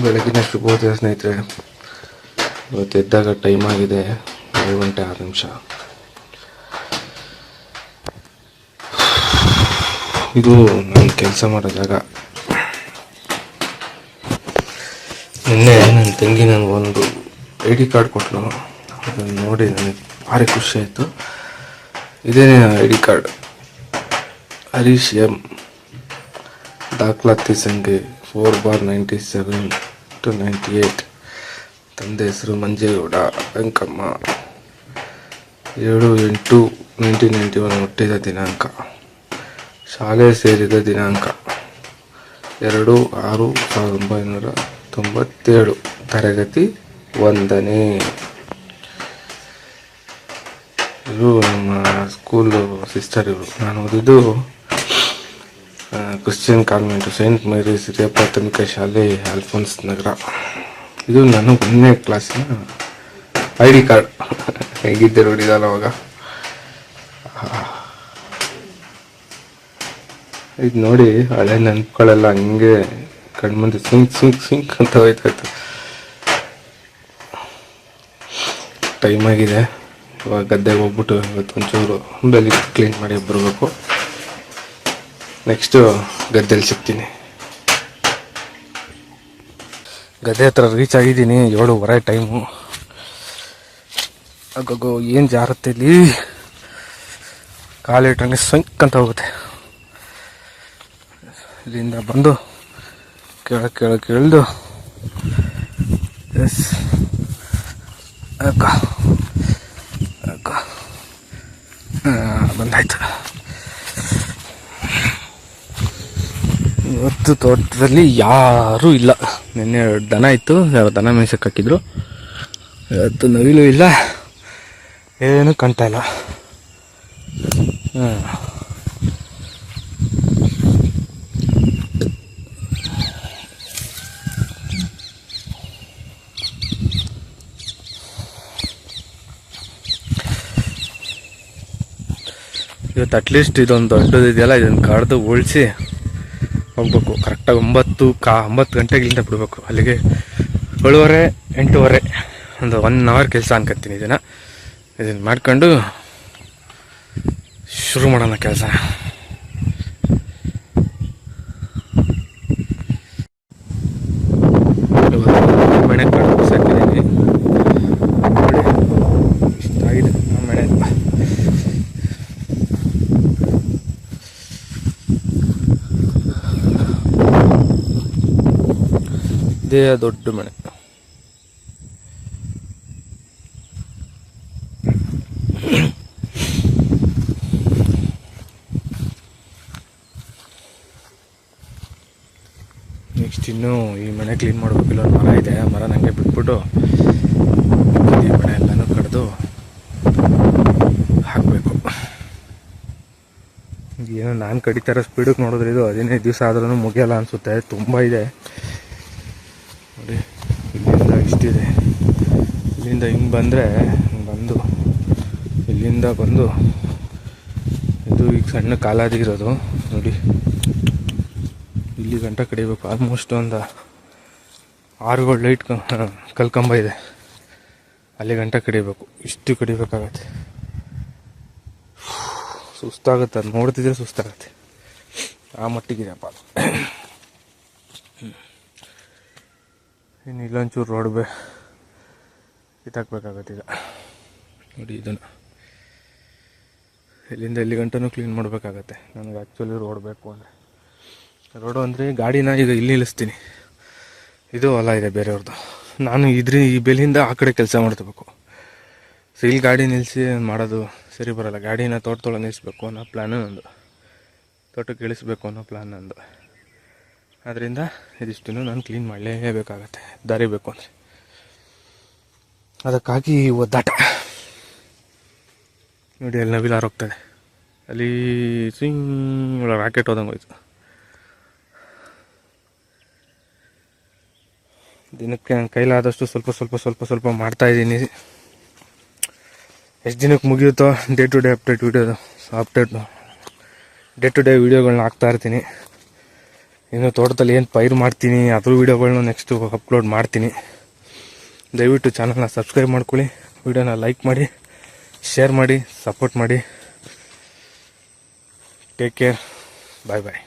ಬೆಳಗಿನ ಶುಭೋದಯ ಸ್ನೇಹಿತರೆ. ಇವತ್ತು ಎದ್ದಾಗ ಟೈಮ್ ಆಗಿದೆ 7:06. ಇದು ನಾನು ಕೆಲಸ ಮಾಡೋ ಜಾಗ. ನಿನ್ನೆ ನನ್ನ ತಂಗಿ ನನಗೊಂದು ID ಕಾರ್ಡ್ ಕೊಟ್ಟಳು. ಅದನ್ನು ನೋಡಿ ನನಗೆ ಭಾರಿ ಖುಷಿ ಆಯಿತು. ಇದೇ ID ಕಾರ್ಡ್. ಹರೀಶ್ M, ದಾಖಲಾತಿ ಸಂಖ್ಯೆ 4/97-98. ತಂದೆ ಹೆಸರು ಮಂಜೇಗೌಡ ವೆಂಕಮ್ಮ. 7/8/1991 ಹುಟ್ಟಿದ ದಿನಾಂಕ. ಶಾಲೆ ಸೇರಿದ ದಿನಾಂಕ 2/6/1997. ತರಗತಿ 1ನೇ. ಇವರು ನಮ್ಮ ಸ್ಕೂಲು ಸಿಸ್ಟರ್. ಇವರು ನಾನು ಓದಿದ್ದು ಕ್ರಿಶ್ಚಿಯನ್ ಕಾನ್ವೆಂಟು ಸೈಂಟ್ ಮೇರೀಸ್ ಹಿರಿಯ ಪ್ರಾಥಮಿಕ ಶಾಲೆ, ಅಲ್ಫೋನ್ಸ್ ನಗರ. ಇದು ನಾನು 1ನೇ ಕ್ಲಾಸಿನ ID ಕಾರ್ಡ್. ಹೇಗಿದ್ದೆ ನೋಡಿದಲ್ಲ ಅವಾಗ. ಇದು ನೋಡಿ ಹಳೆ ನೆನಪುಗಳೆಲ್ಲ ಹಂಗೆ ಕಣ್ಮುಂದೆ ಸಿಂಕ್ ಅಂತ ಹೋಯ್ತಾಯಿತ್ತು. ಟೈಮ್ ಆಗಿದೆ. ಇವಾಗ ಗದ್ದೆಗೆ ಹೋಗ್ಬಿಟ್ಟು ಇವತ್ತು ಒಂಚೂರು ಬೆಲೆ ಕ್ಲೀನ್ ಮಾಡಿ ಬರಬೇಕು. ನೆಕ್ಸ್ಟು ಗದ್ದೆಯಲ್ಲಿ ಸಿಗ್ತೀನಿ. ಗದ್ದೆ ಹತ್ರ ರೀಚ್ ಆಗಿದ್ದೀನಿ. 7:15 ಟೈಮು. ಅಗ್ಗೋ ಏನು ಜಾರುತ್ತೆ ಇಲ್ಲಿ. ಕಾಲಿಟ್ಟಂಗೆ ಸಂಕ್ ಅಂತ ಹೋಗುತ್ತೆ. ಇಲ್ಲಿಂದ ಬಂದು ಕೆಳಗೆ ಇಳಿದು ಎಸ್ ಬಂದಾಯ್ತು. ಇವತ್ತು ತೋಟದಲ್ಲಿ ಯಾರೂ ಇಲ್ಲ. ನಿನ್ನೆ ದನ ಇತ್ತು, ದನ ಮೇಯ್ಸಕ್ಕೆ ಹಾಕಿದ್ರು. ಇವತ್ತು ನವಿಲು ಇಲ್ಲ, ಏನು ಕಾಣ್ತಾ ಇಲ್ಲ. ಇವತ್ತು ಅಟ್ಲೀಸ್ಟ್ ಇದೊಂದು ದೊಡ್ಡದು ಇದೆಯಲ್ಲ, ಇದನ್ನು ಕಡ್ದು ಉಳಿಸಿ ಹೋಗ್ಬೇಕು. ಕರೆಕ್ಟಾಗಿ 9 ಗಂಟೆಗಿಂದ ಬಿಡಬೇಕು. ಅಲ್ಲಿಗೆ 7:30 8:30 ಒಂದು 1 ಅವರ್ ಕೆಲಸ ಅನ್ಕೊತೀನಿ. ಇದನ್ನು ಮಾಡ್ಕೊಂಡು ಶುರು ಮಾಡೋಣ ಕೆಲಸ. ಮೆಣೆ ಕಡ್ದು ಸಾಕಿದ್ದೀನಿ. ನೋಡಿ ಇಷ್ಟ ಆಗಿದೆ ಮೆಣೆ. ಇದೇ ದೊಡ್ಡ ಮನೆ. ನೆಕ್ಸ್ಟ್ ಇನ್ನು ಈ ಮನೆ ಕ್ಲೀನ್ ಮಾಡಬೇಕು. ಇಲ್ಲೊಂದು ಮರ ಇದೆ, ಆ ಮರ ನನಗೆ ಬಿಟ್ಬಿಟ್ಟು ಈ ಮನೆ ಎಲ್ಲನೂ ಕಡ್ದು ಹಾಕಬೇಕು. ಏನೋ ನಾನು ಕಡಿತಾರ ಸ್ಪೀಡಿಗೆ ನೋಡಿದ್ರೆ ಇದು 15 ದಿವಸ ಆದ್ರೂ ಮುಗಿಯಲ್ಲ ಅನಿಸುತ್ತೆ. ತುಂಬ ಇದೆ ನೋಡಿ. ಇಲ್ಲಿಂದ ಇಷ್ಟಿದೆ. ಇಲ್ಲಿಂದ ಹಿಂಗೆ ಬಂದರೆ ಇಲ್ಲಿಂದ ಬಂದು ಇದು ಈಗ ಸಣ್ಣ ಕಾಲಾದಿರೋದು ನೋಡಿ. ಇಲ್ಲಿ ಗಂಟ ಕಡಿಬೇಕು. ಆಲ್ಮೋಸ್ಟ್ ಒಂದು 6 ಲೈಟ್ ಕಲ್ಕಂಬ ಇದೆ, ಅಲ್ಲಿ ಗಂಟ ಕಡಿಬೇಕು. ಇಷ್ಟು ಕಡಿಬೇಕಾಗತ್ತೆ. ಸುಸ್ತಾಗುತ್ತೆ. ಅದು ನೋಡ್ತಿದ್ರೆ ಸುಸ್ತಾಗತ್ತೆ. ಆ ಮಟ್ಟಿಗಿದೆಪ್ಪ. ಇನ್ನು ಇಲ್ಲೊಂಚೂರು ರೋಡ್ ಕಿತ್ತಾಕ್ಬೇಕಾಗತ್ತೆ ಈಗ ನೋಡಿ. ಇದನ್ನು ಇಲ್ಲಿಂದ ಇಲ್ಲಿ ಗಂಟನೂ ಕ್ಲೀನ್ ಮಾಡಬೇಕಾಗತ್ತೆ. ನನಗೆ ಆ್ಯಕ್ಚುಲಿ ರೋಡ್ ಬೇಕು ಅಂದರೆ ರೋಡು ಅಂದರೆ ಗಾಡಿನ ಈಗ ಇಲ್ಲಿ ನಿಲ್ಲಿಸ್ತೀನಿ. ಇದು ಹೊಲ ಇದೆ ಬೇರೆಯವ್ರದ್ದು. ನಾನು ಈ ಬೆಲಿಂದ ಆ ಕಡೆ ಕೆಲಸ ಮಾಡ್ಕೋಬೇಕು. ಸೊ ಇಲ್ಲಿ ಗಾಡಿ ನಿಲ್ಲಿಸಿ ಮಾಡೋದು ಸರಿ ಬರೋಲ್ಲ. ಗಾಡಿನ ತೋಟದೊಳಗೆ ನಿಲ್ಲಿಸ್ಬೇಕು ಅನ್ನೋ ಪ್ಲ್ಯಾನು ನಂದು, ತೋಟಕ್ಕೆ ಇಳಿಸ್ಬೇಕು ಅನ್ನೋ ಪ್ಲ್ಯಾನ್ ನಂದು. ಆದ್ದರಿಂದ ಇದಿಷ್ಟನ್ನು ನಾನು ಕ್ಲೀನ್ ಮಾಡಲೇಬೇಕಾಗತ್ತೆ, ದಾರಿ ಬೇಕು ಅಂದರೆ. ಅದಕ್ಕಾಗಿ ಒದ್ದಾಟ ನೋಡಿ. ಅಲ್ಲಿ ನವಿಲು ಹಾರೋಗ್ತದೆ. ಅಲ್ಲಿ ಸ್ವಿಂಗ್ ರಾಕೆಟ್ ಹೋದಂಗೆ ಹೋಯ್ತು. ದಿನಕ್ಕೆ ನನ್ನ ಕೈಲಾದಷ್ಟು ಸ್ವಲ್ಪ ಮಾಡ್ತಾಯಿದ್ದೀನಿ. ಎಷ್ಟು ದಿನಕ್ಕೆ ಮುಗಿಯುತ್ತೋ ಡೇ ಟು ಡೇ ಅಪ್ಡೇಟ್ ವೀಡಿಯೋಗಳನ್ನ ಹಾಕ್ತಾಯಿರ್ತೀನಿ. ಇನ್ನು ತೋಟದಲ್ಲಿ ಏನು ಪೈರು ಮಾಡ್ತೀನಿ ಅದ್ರ ವೀಡಿಯೋಗಳನ್ನ ನೆಕ್ಸ್ಟು ಅಪ್ಲೋಡ್ ಮಾಡ್ತೀನಿ. ದಯವಿಟ್ಟು ಚಾನಲ್ನ ಸಬ್ಸ್ಕ್ರೈಬ್ ಮಾಡ್ಕೊಳ್ಳಿ, ವಿಡಿಯೋನ ಲೈಕ್ ಮಾಡಿ, ಶೇರ್ ಮಾಡಿ, ಸಪೋರ್ಟ್ ಮಾಡಿ. ಟೇಕ್ ಕೇರ್, ಬಾಯ್ ಬಾಯ್.